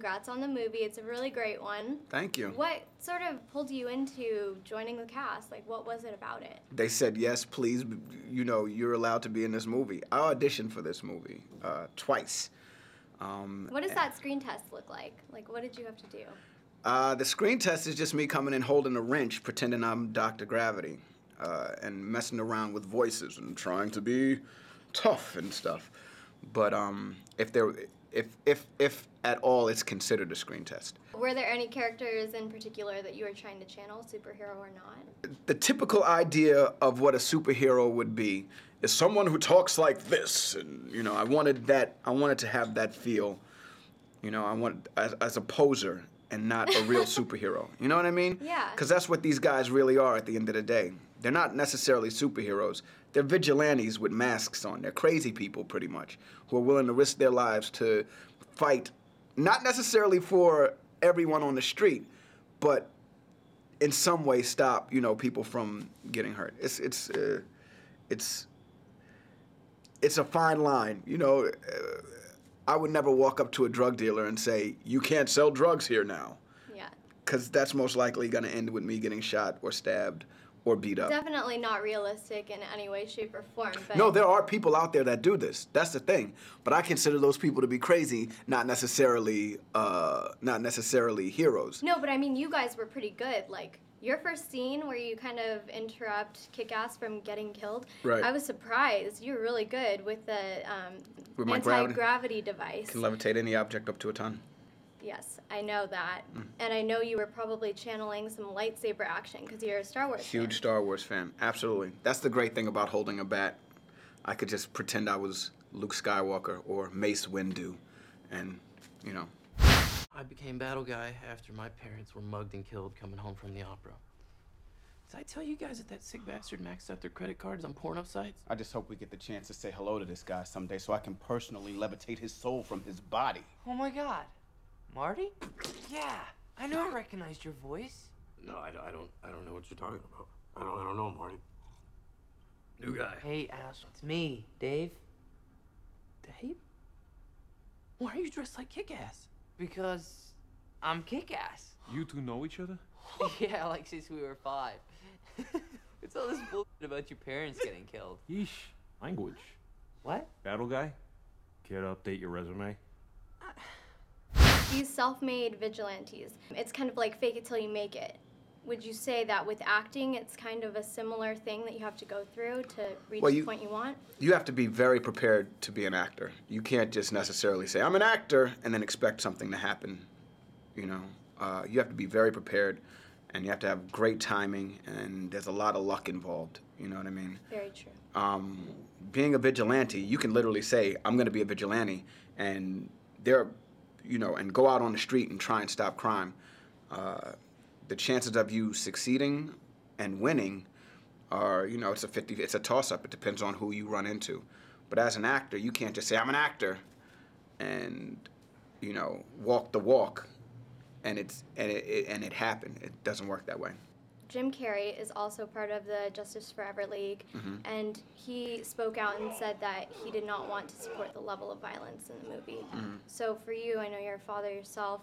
congrats on the movie. It's a really great one. Thank you. What sort of pulled you into joining the cast? Like, what was it about it? They said, yes, please, you know, you're allowed to be in this movie. I auditioned for this movie twice. What does that screen test look like? Like, what did you have to do? The screen test is just me coming in holding a wrench, pretending I'm Dr. Gravity, and messing around with voices and trying to be tough and stuff. But if at all, it's considered a screen test. Were there any characters in particular that you were trying to channel, superhero or not? The typical idea of what a superhero would be is someone who talks like this, and you know, I wanted to have that feel. You know, I want as a poser and not a real superhero. You know what I mean? Yeah. Because that's what these guys really are at the end of the day. They're not necessarily superheroes. They're vigilantes with masks on. They're crazy people, pretty much, who are willing to risk their lives to fight, not necessarily for everyone on the street, but in some way stop, you know, people from getting hurt. It's a fine line, you know. I would never walk up to a drug dealer and say, "You can't sell drugs here now." Yeah. Because that's most likely going to end with me getting shot or stabbed or beat up. Definitely not realistic in any way, shape, or form. But No, there are people out there that do this. That's the thing. But I consider those people to be crazy, not necessarily heroes. No, but I mean, you guys were pretty good. Like, your first scene where you kind of interrupt Kick-Ass from getting killed, Right. I was surprised. You were really good with the With my anti-gravity device. Can levitate any object up to a ton. Yes, I know that. And I know you were probably channeling some lightsaber action because you're a Star Wars fan. Huge Star Wars fan, absolutely. That's the great thing about holding a bat. I could just pretend I was Luke Skywalker or Mace Windu, and, you know. I became Battleguy after my parents were mugged and killed coming home from the opera. Did I tell you guys that sick bastard maxed out their credit cards on porno sites? I just hope we get the chance to say hello to this guy someday so I can personally levitate his soul from his body. Oh my God. Marty? Yeah, I know I recognized your voice. No, I don't know what you're talking about. I don't know, Marty. New guy. Hey, Ash, it's me, Dave. Dave? Why are you dressed like Kick-Ass? Because I'm Kick-Ass. You two know each other? Yeah, like since we were 5. It's all this bullshit about your parents getting killed. Yeesh. Language. What? Battle guy? Care to update your resume? These self-made vigilantes, it's kind of like fake it till you make it. Would you say that with acting, it's kind of a similar thing that you have to go through to reach the point you want? You have to be very prepared to be an actor. You can't just necessarily say, "I'm an actor," and then expect something to happen, you know. You have to be very prepared, and you have to have great timing, and there's a lot of luck involved, you know what I mean? Very true. Being a vigilante, you can literally say, "I'm going to be a vigilante," and and go out on the street and try and stop crime. The chances of you succeeding and winning are, you know, it's a toss-up. It depends on who you run into. But as an actor, you can't just say, "I'm an actor," and, you know, walk the walk, and it happened. It doesn't work that way. Jim Carrey is also part of the Justice Forever League, and he spoke out and said that he did not want to support the level of violence in the movie. So for you, I know you're a father yourself,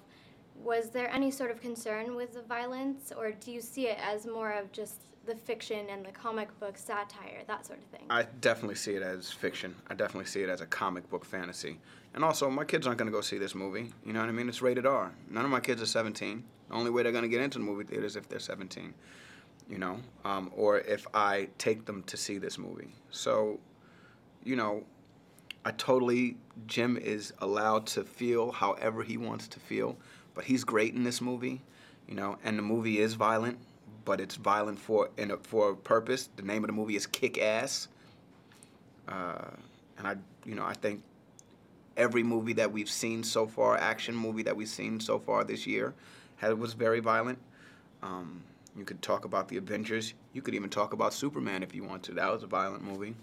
was there any sort of concern with the violence, or do you see it as more of just the fiction and the comic book satire, that sort of thing? I definitely see it as fiction. I definitely see it as a comic book fantasy. And also, my kids aren't going to go see this movie. You know what I mean? It's rated R. None of my kids are 17. The only way they're going to get into the movie theater is if they're 17, you know, or if I take them to see this movie. So, you know, Jim is allowed to feel however he wants to feel, but he's great in this movie, you know, and the movie is violent, but it's violent for a purpose. The name of the movie is Kick-Ass, and I think every movie that we've seen so far, action movie that we've seen so far this year, was very violent. You could talk about the Avengers. You could even talk about Superman if you want to. That was a violent movie.